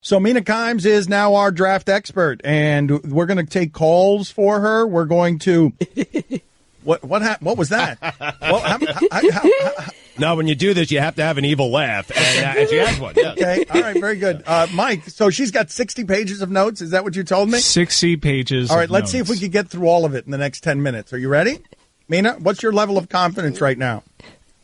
So Mina KImes is now our draft expert, and we're going to take calls for her. We're going to what was that? No, when you do this, you have to have an evil laugh, and she has one. Yeah. Okay, all right, very good. Mike, so she's got 60 pages of notes. Is that what you told me? 60 pages. All right, let's see if we can get through all of it in the next 10 minutes. Are you ready? Mina, what's your level of confidence right now?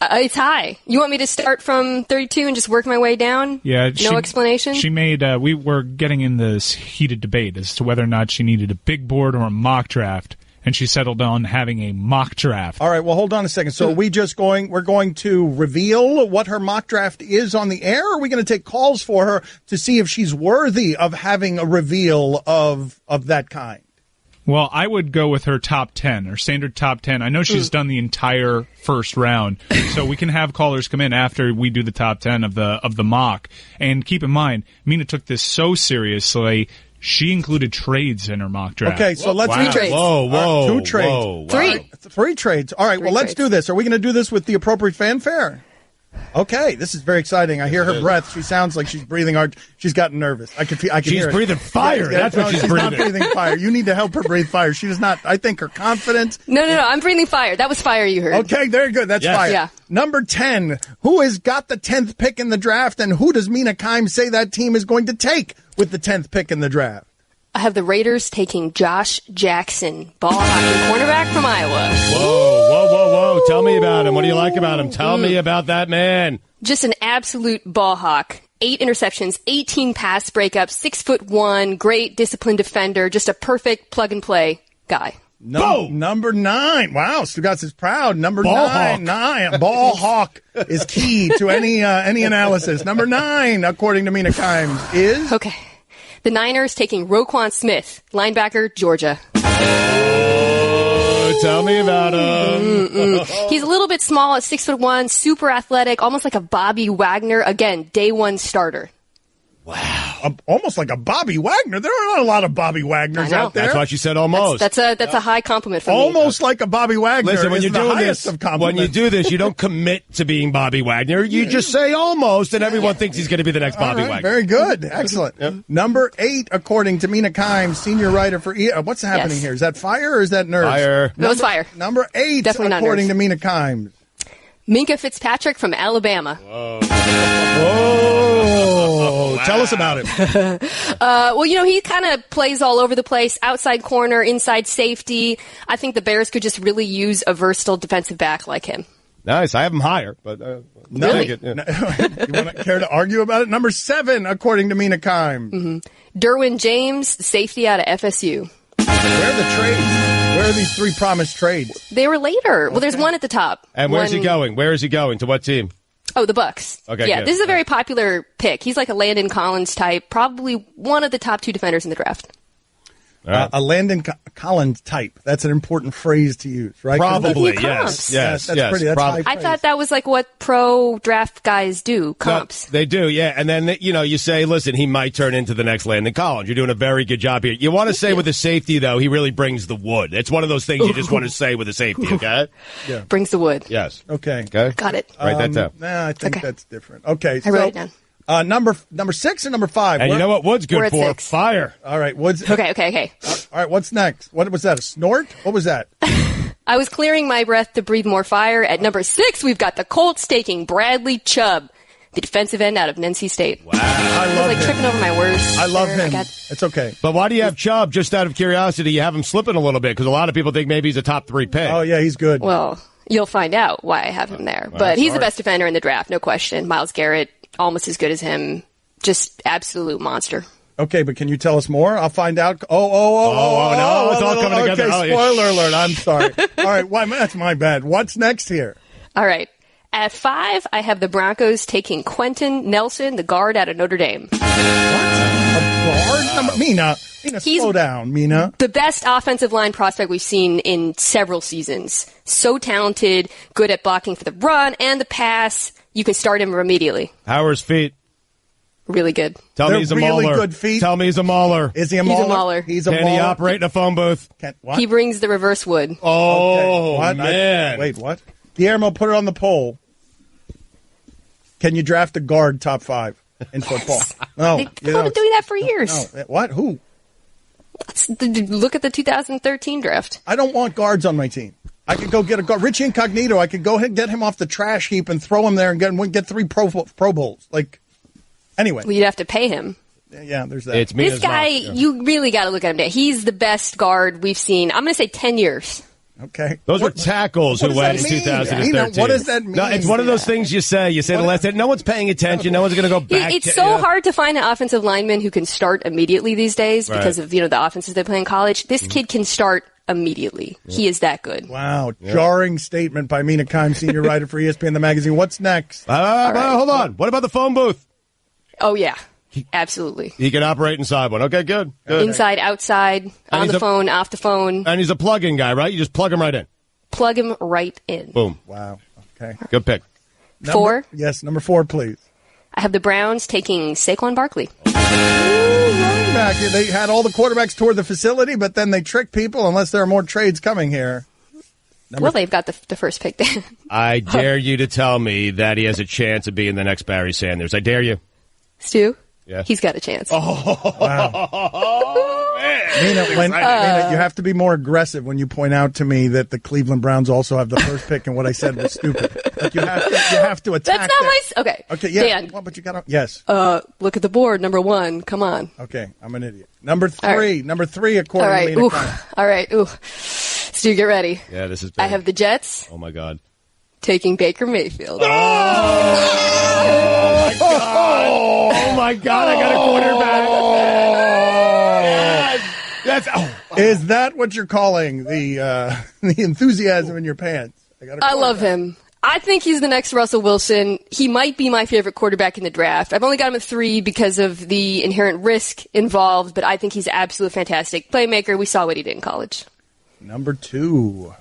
It's high. You want me to start from 32 and just work my way down? Yeah. No explanation? She made, we were getting in this heated debate as to whether or not she needed a big board or a mock draft, and she settled on having a mock draft. All right, well, hold on a second. So we're going to reveal what her mock draft is on the air, or are we going to take calls for her to see if she's worthy of having a reveal of that kind? Well, I would go with her top 10, her standard top 10. I know she's done the entire first round, so we can have callers come in after we do the top 10 of the mock. And keep in mind, Mina took this so seriously, she included trades in her mock draft. Okay, so let's... 3 trades. Whoa. 2 trades. Whoa, 3. 3 trades. All right, well, let's do this. Are we going to do this with the appropriate fanfare? Okay, this is very exciting. I hear her breath. She sounds like she's breathing hard. She's gotten nervous. I can hear She's it. breathing fire. Yeah, That's what she's breathing. Not breathing fire. You need to help her breathe fire. She does not. I think her confidence. No. I'm breathing fire. That was fire you heard. Okay, very good. That's Yes. fire. Yeah. Number 10. Who has got the 10th pick in the draft, and who does Mina KImes say that team is going to take with the 10th pick in the draft? I have the Raiders taking Josh Jackson, ball hockey cornerback from Iowa. Whoa. Tell me about him. What do you like about him? Tell me about that man. Just an absolute ball hawk. 8 interceptions, 18 pass breakups, 6'1", great disciplined defender, just a perfect plug-and-play guy. Number 9. Wow, Stugatz is proud. Number Ball 9. Ball hawk is key to any analysis. Number 9, according to Mina KImes, is... Okay. The Niners taking Roquan Smith, linebacker, Georgia. Tell me about him. He's a little bit small at 6'1", super athletic, almost like a Bobby Wagner. Again, day one starter. Wow. Almost like a Bobby Wagner. There are not a lot of Bobby Wagners out there. That's why she said almost. That's a high compliment for me. Almost like a Bobby Wagner. Listen, when is you're the doing highest this, of compliments. when you do this, you don't commit to being Bobby Wagner. You just say almost, and everyone thinks he's going to be the next Bobby All right, Wagner. very good. Excellent. Number 8, according to Mina KImes, senior writer for what's happening here? Is that fire or is that nerves? Fire. No, it's fire. Number 8, Definitely not according nerves. to Mina KImes. Minka Fitzpatrick from Alabama. Whoa. Tell us about him. Well, he kind of plays all over the place. Outside corner, inside safety. I think the Bears could just really use a versatile defensive back like him. Nice. I have him higher, but Really? take it. Yeah. You want to care to argue about it? Number 7, according to Mina KImes. Derwin James, safety out of FSU. Where are the trades? Where are these 3 promised trades? They were later. Well, there's one at the top. And where's he going? Where is he going? To what team? Oh, the Bucks. Okay, yeah, good. this is a very popular pick. He's like a Landon Collins type, probably one of the top 2 defenders in the draft. A Landon Collins type. That's an important phrase to use, right? Probably, Give you comps. yes. That's pretty. That's high I praise. thought that was like what pro draft guys do, comps. No, they do, yeah. And then, you say, listen, he might turn into the next Landon Collins. You're doing a very good job here. You want to say with a safety, though, he really brings the wood. It's one of those things you just want to say with a safety, okay? Yeah. Brings the wood. Yes. Okay. Got it. Write that down. Nah, I think Okay. that's different. Okay. I wrote it down. Number 6 and number 5. And you know what wood's We're good at for? 6. Fire. All right. Woods. Okay. All right. What's next? What was that? A snort? What was that? I was clearing my breath to breathe more fire. At number 6, we've got the Colts taking Bradley Chubb, the defensive end out of NC State. Wow. I I love was like him. tripping over my words. I love there. him. It's okay. But why do you have Chubb? Just out of curiosity, you have him slipping a little bit because a lot of people think maybe he's a top 3 pick. Oh yeah, he's good. Well, you'll find out why I have him there. But he's the best defender in the draft, no question. Myles Garrett, almost as good as him. Just absolute monster. Okay, but can you tell us more? I'll find out. No, it's all coming together. Okay, Oh, yeah. spoiler alert. I'm sorry. All right, that's my bad. What's next here? All right. At 5, I have the Broncos taking Quentin Nelson, the guard out of Notre Dame. What? A guard? Mina, slow down, Mina. The best offensive line prospect we've seen in several seasons. So talented, good at blocking for the run and the pass. You can start him immediately. How are his feet? Really good. Tell They're me he's a really mauler. good feet. Tell me he's a mauler. Is he a He's a mauler? mauler. He's a Can mauler. he operate in a phone booth? What? He brings the reverse wood. Oh, Okay. What? man. Wait, what? Guillermo, put it on the poll. Can you draft a guard top 5? in football. No, They've been doing that for years. No. What? Who? Look at the 2013 draft. I don't want guards on my team. I could go get a guard. Richie Incognito, I could go ahead and get him off the trash heap and throw him there and get 3 Pro Bowls. Like, anyway. Well, you'd have to pay him. Yeah, there's that. It's me This guy, you really got to look at him. He's the best guard we've seen. I'm going to say 10 years. Okay. Those were tackles who went in 2013. What does that mean? No, it's one of those things you say. You say the last time. No one's paying attention. No one's going to go back. It's so hard to find an offensive lineman who can start immediately these days because of the offenses they play in college. This kid can start immediately. Yeah. He is that good. Wow. Jarring statement by Mina KImes, senior writer for ESPN The Magazine. What's next? Hold on. What about the phone booth? Oh, yeah. Absolutely. He can operate inside one. Okay, good. Inside, outside, on the phone, off the phone. And he's a plug-in guy, right? You just plug him right in. Plug him right in. Boom. Wow. Okay. Good pick. 4? Yes, number 4, please. I have the Browns taking Saquon Barkley. Running back. They had all the quarterbacks toward the facility, but then they tricked people unless there are more trades coming here. They've got the first pick there. I dare you to tell me that he has a chance of being the next Barry Sanders. I dare you. Stu? Yeah. He's got a chance. Oh, wow. Mina, you have to be more aggressive when you point out to me that the Cleveland Browns also have the first pick and what I said was stupid. Like you have to attack That's not that. Okay. Okay, yeah. Dan. Well, but you got to, yes. Look at the board, number 1. Come on. Okay, I'm an idiot. Number 3. Number 3, according to Mina KImes. All right. Stu, get ready. Yeah, this is big. I have the Jets. Oh, my God. Taking Baker Mayfield. Oh, my God. I got a quarterback. Is that what you're calling the enthusiasm in your pants? I love him. I think he's the next Russell Wilson. He might be my favorite quarterback in the draft. I've only got him at 3 because of the inherent risk involved, but I think he's absolutely fantastic. Playmaker, we saw what he did in college. Number 2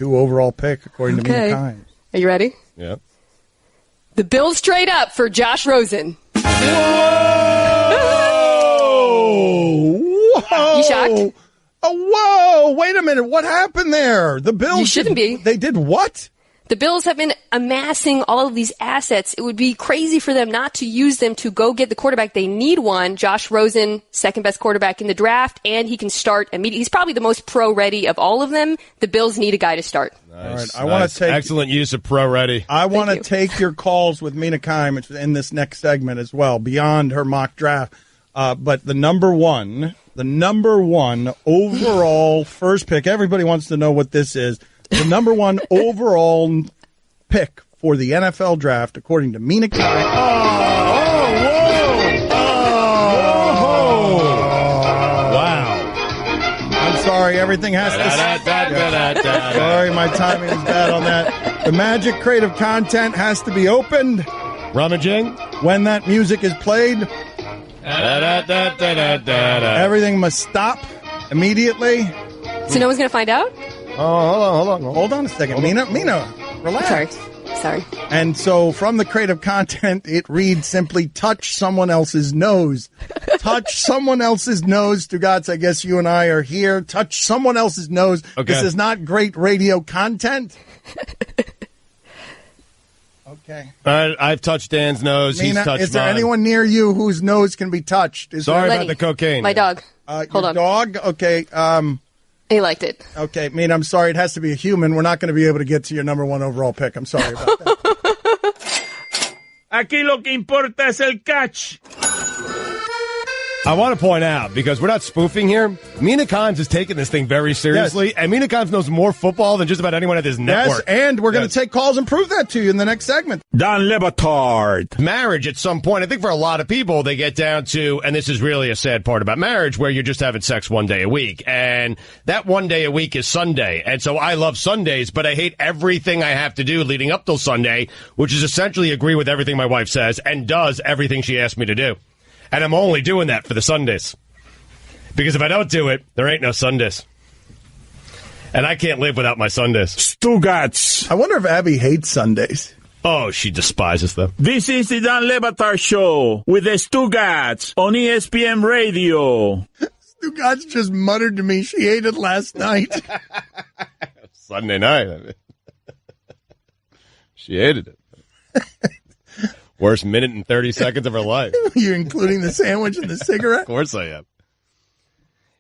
overall pick, according to Mina KImes. Are you ready? Yeah. The Bills trade up for Josh Rosen. Whoa! You shocked? Oh, whoa! Wait a minute. What happened there? The Bills. You shouldn't be. They did what? The Bills have been amassing all of these assets. It would be crazy for them not to use them to go get the quarterback. They need one. Josh Rosen, second best quarterback in the draft, and he can start immediately. He's probably the most pro-ready of all of them. The Bills need a guy to start. Nice, all right, I want to take excellent use of pro-ready. I want to take your calls with Mina KImes in this next segment as well, beyond her mock draft. But the number one overall first pick. Everybody wants to know what this is. The number 1 overall pick for the NFL draft, according to Mina KImes. Wow. I'm sorry, everything has to... Sorry, my timing is bad on that. The magic crate of content has to be opened. Rummaging. When that music is played, everything must stop immediately. So no one's going to find out? Oh, Hold on a second. Mina, relax. Sorry. And so from the crate of content, it reads simply, touch someone else's nose. Touch someone else's nose. To Gods, I guess you and I are here. Touch someone else's nose. Okay. This is not great radio content. Okay. I've touched Dan's nose. Mina, he's touched is there mine. anyone near you whose nose can be touched? Sorry about the cocaine. My dog. Hold on. Dog? Okay. He liked it. Okay, Mina, I'm sorry. It has to be a human. We're not going to be able to get to your number 1 overall pick. I'm sorry about that. Aquí lo que importa es el catch. I want to point out, because we're not spoofing here, Mina KImes has taken this thing very seriously, and Mina KImes knows more football than just about anyone at this network. Yes, and we're going to take calls and prove that to you in the next segment. Dan Batard. Marriage, at some point, I think for a lot of people, they get down to, and this is really a sad part about marriage, where you're just having sex one day a week, and that one day a week is Sunday, and so I love Sundays, but I hate everything I have to do leading up till Sunday, which is essentially agree with everything my wife says, and does everything she asks me to do. And I'm only doing that for the Sundays. Because if I don't do it, there ain't no Sundays. And I can't live without my Sundays. Stugats. I wonder if Abby hates Sundays. Oh, she despises them. This is the Dan Batard Show with the Stugats on ESPN Radio. Stugats just muttered to me she ate it last night. Sunday night. She hated it. Worst minute and 30 seconds of her life. You're including the sandwich and the cigarette? Of course I am.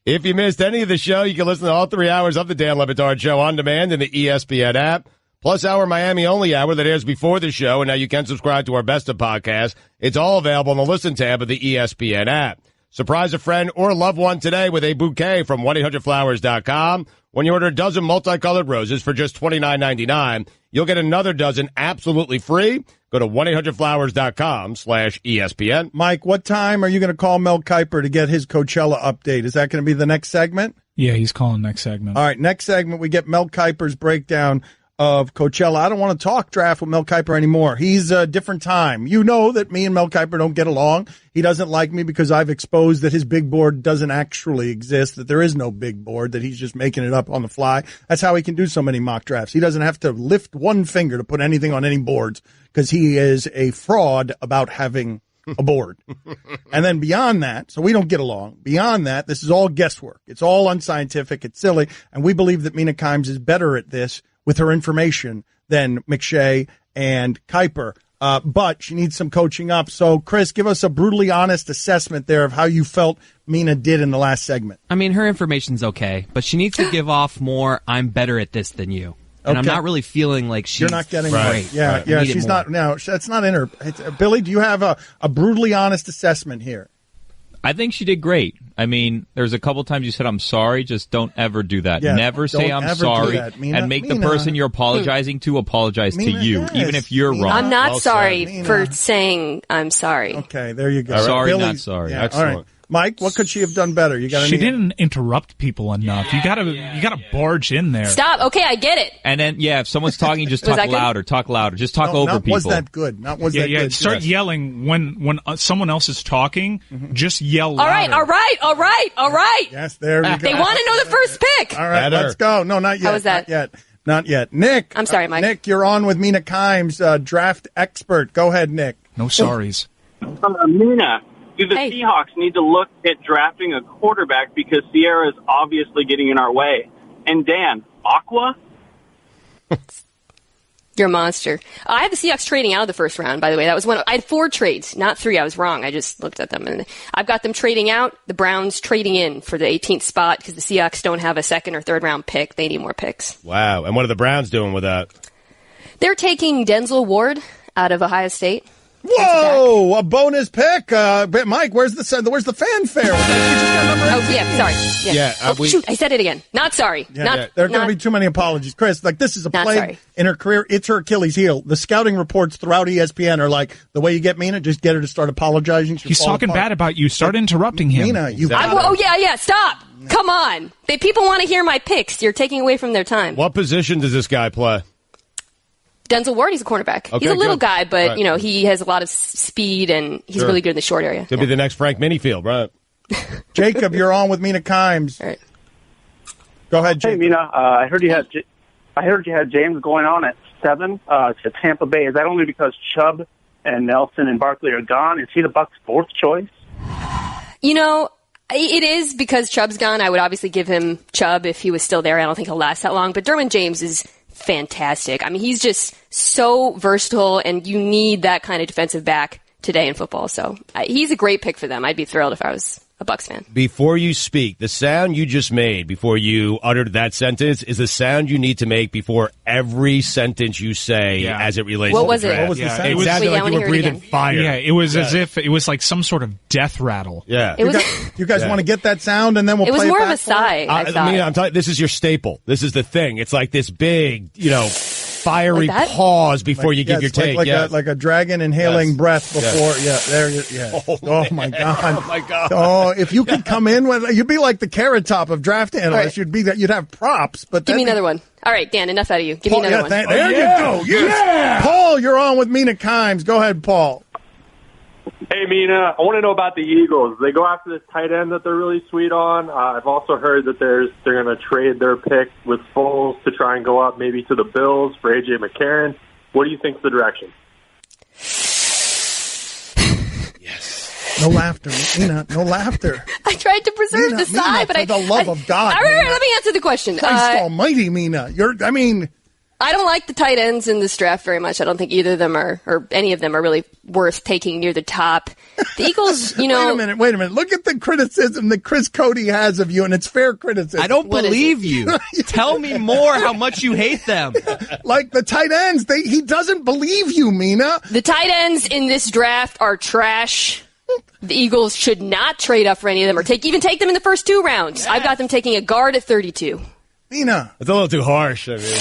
If you missed any of the show, you can listen to all 3 hours of the Dan Le Batard Show on demand in the ESPN app, plus our Miami-only hour that airs before the show, and now you can subscribe to our Best of podcast. It's all available in the Listen tab of the ESPN app. Surprise a friend or loved one today with a bouquet from 1-800-Flowers.com. When you order a dozen multicolored roses for just $29.99, you'll get another dozen absolutely free. Go to 1-800-Flowers.com/ESPN. Mike, what time are you going to call Mel Kiper to get his Coachella update? Is that going to be the next segment? Yeah, he's calling next segment. All right, next segment, we get Mel Kiper's breakdown of Coachella. I don't want to talk draft with Mel Kiper anymore. He's a different time. You know that me and Mel Kiper don't get along. He doesn't like me because I've exposed that his big board doesn't actually exist, that there is no big board, that he's just making it up on the fly. That's how he can do so many mock drafts. He doesn't have to lift one finger to put anything on any boards because he is a fraud about having a board. And then beyond that, so we don't get along. Beyond that, this is all guesswork. It's all unscientific. It's silly. And we believe that Mina KImes is better at this with her information than McShay and Kiper. But she needs some coaching up. So, Chris, give us a brutally honest assessment there of how you felt Mina did in the last segment. I mean, her information's okay, but she needs to give off more, I'm better at this than you. And I'm not really feeling like she's You're not getting great. Yeah, yeah, she's not. No, that's not in her. Billy, do you have a brutally honest assessment here? I think she did great. I mean, there's a couple times you said, I'm sorry. Just don't ever do that. Yeah, never say I'm sorry. Mina, and make the person you're apologizing to apologize to you, yes. even if you're wrong. I'm not sorry for saying I'm sorry. Okay, there you go. Right. Sorry, Billy, not sorry. Yeah, Excellent. all right. Mike, what could she have done better? You got She didn't interrupt people enough. You gotta barge in there. Stop. Okay, I get it. And then, yeah, if someone's talking, just talk louder. Talk louder. Just talk over people. Was that good? Not was that good? Start yelling when someone else is talking. Just yell louder. All right. Yes, there we go. They want to know the first pick. All right, let's go. No, not yet. How was that? Not yet. Nick. I'm sorry, Mike. Nick, you're on with Mina KImes, draft expert. Go ahead, Nick. No sorries. Mina, do the Seahawks need to look at drafting a quarterback because Sierra is obviously getting in our way? And Dan, Aqua? You're a monster. I had the Seahawks trading out of the first round, by the way. That was I had 4 trades, not 3. I was wrong. I just looked at them. And I've got them trading out, the Browns trading in for the 18th spot because the Seahawks don't have a second or third round pick. They need more picks. Wow. And what are the Browns doing with that? They're taking Denzel Ward out of Ohio State. Whoa, a bonus pick. Mike, where's the fanfare? Sorry. Yeah. Shoot, I said it again. Not sorry. There are going to be too many apologies. Chris, this is a play in her career. It's her Achilles heel. The scouting reports throughout ESPN are like, the way you get Mina, just get her to start apologizing. He's talking bad about you. Start interrupting him. Mina, you stop. Come on. People want to hear my picks. You're taking away from their time. What position does this guy play? Denzel Ward, he's a cornerback. Okay, he's a little good. guy, but he has a lot of speed and he's really good in the short area. Could be the next Frank Minifield, right? Jacob, you're on with Mina KImes. All right. Go ahead, Jacob. Hey, Mina, I heard you had James going on at 7 to Tampa Bay. Is that only because Chubb and Nelson and Barkley are gone? Is he the Bucs' 4th choice? It is because Chubb's gone. I would obviously give him Chubb if he was still there. I don't think he'll last that long. But Derwin James is fantastic. I mean, he's just so versatile, and you need that kind of defensive back today in football. So he's a great pick for them. I'd be thrilled if I was a Bucs fan. Before you speak, the sound you just made before you uttered that sentence is the sound you need to make before every sentence you say as it relates to the draft. What was the sound? It sounded like you were breathing fire. Yeah, it was as if it was like some sort of death rattle. Yeah. You guys want to get that sound, and then we'll play it was more back of a sigh, I thought. I'm telling you, this is your staple. This is the thing. It's like this big, fiery pause before you give your take. Like a dragon inhaling breath before. Oh my God. Oh my God. Oh, if you could come in with, you'd be like the Carrot Top of draft analysts. Right. You'd have props. But give me another one. All right, Dan, enough out of you. Give me another one. There you go. Yes. Paul, you're on with Mina KImes. Go ahead, Paul. Hey, Mina, I want to know about the Eagles. They go after this tight end that they're really sweet on. I've also heard that they're going to trade their pick with Foles to try and go up maybe to the Bills for A.J. McCarron. What do you think's the direction? No laughter, Mina. No laughter. I tried to preserve the sigh, but for the love of God. All right, let me answer the question. Christ almighty, Mina. I don't like the tight ends in this draft very much. I don't think either of them or any of them are really worth taking near the top. The Eagles, Wait a minute. Look at the criticism that Chris Cody has of you, and it's fair criticism. I don't believe you. Tell me more how much you hate them. Like the tight ends, he doesn't believe you, Mina. The tight ends in this draft are trash. The Eagles should not trade up for any of them or take them in the first 2 rounds. I've got them taking a guard at 32. Mina. It's a little too harsh, I mean.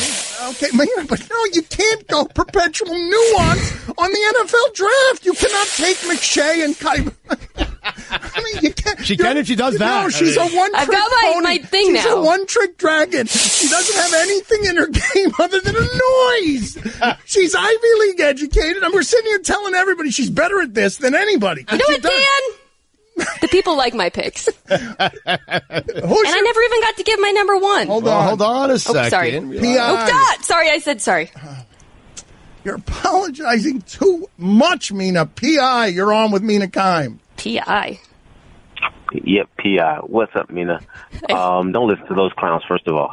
Okay, Mina, but no, you can't go perpetual nuance on the NFL draft. You cannot take McShay and Kiper. I mean, you can't. She can if she does that. No, she's a one-trick I've got my thing now. She's a one-trick dragon. She doesn't have anything in her game other than a noise. She's Ivy League educated, and we're sitting here telling everybody she's better at this than anybody. You know what, Dan? The people like my picks. And I never even got to give my number 1. Hold on a second. Oh, sorry. Sorry, I said sorry. You're apologizing too much, Mina. P.I., you're on with Mina KImes. P.I.? Yep, P.I. What's up, Mina? Don't listen to those clowns, first of all.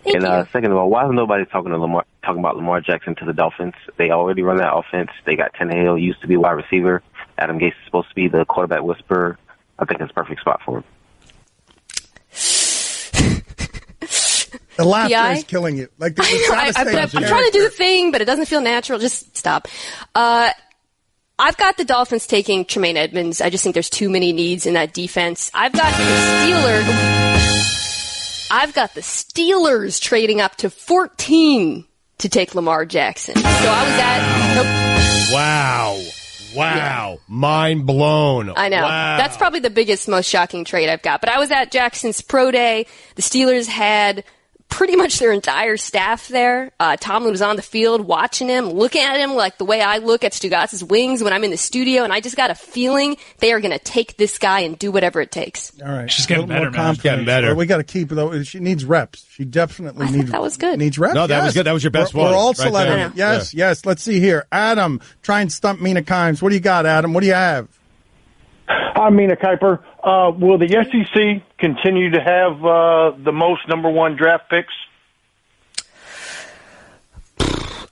Thank you. Second of all, why is nobody talking about Lamar Jackson to the Dolphins? They already run that offense. They got Tannehill, used to be wide receiver. Adam Gase is supposed to be the quarterback whisperer. I think it's a perfect spot for him. The laughter is killing you. Like, I'm trying to do the thing, but it doesn't feel natural. Just stop. I've got the Dolphins taking Tremaine Edmonds. I just think there's too many needs in that defense. I've got the Steelers trading up to 14 to take Lamar Jackson. So I was at... Wow. Yeah. Mind blown. I know. Wow. That's probably the biggest, most shocking trade I've got. But I was at Jackson's pro day. The Steelers had pretty much their entire staff there. Tomlin was on the field watching him, looking at him like the way I look at Stugatz's wings when I'm in the studio, and I just got a feeling they are going to take this guy and do whatever it takes. All right. She's getting better, man. She's getting better. We got to keep, though. She needs reps. She definitely needs. That was good. Needs reps. No, that was good. That was your best one. We're all right celebrity. Yes. Let's see here. Adam, try and stump Mina KImes. What do you got, Adam? What do you have? I'm Mina Kiper. Will the SEC continue to have the most number 1 draft picks?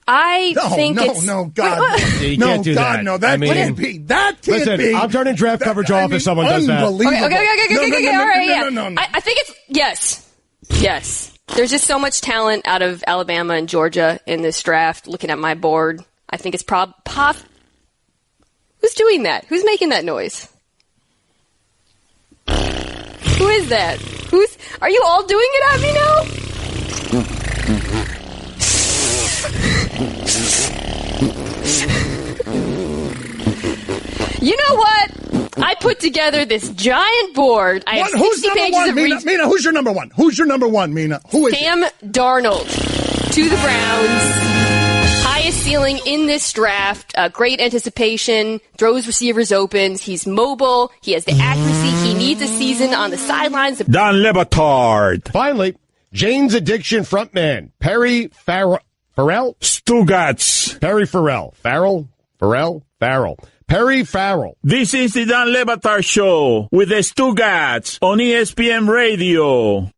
No, God. You can't do that. No, that can't be. That can't be. I'm turning draft coverage off if someone does that. Unbelievable. Okay, all right, yeah. I think it's, yes. There's just so much talent out of Alabama and Georgia in this draft. Looking at my board, I think it's Who's doing that? Who's making that noise? Who is that? Are you all doing it at me now? You know what? I put together this giant board. I have 60 pages of research. Mina, who's your number 1? Who's your number 1, Mina? Who is Sam Darnold to the Browns. Highest ceiling in this draft. Great anticipation. Throws receivers open. He's mobile. He has the accuracy. He needs a season on the sidelines. Don Batard. Finally, Jane's Addiction frontman, Perry Farrell. Stugatz. Perry Farrell. Farrell. Perry Farrell. This is the Don Batard Show with the Stugatz on ESPN Radio.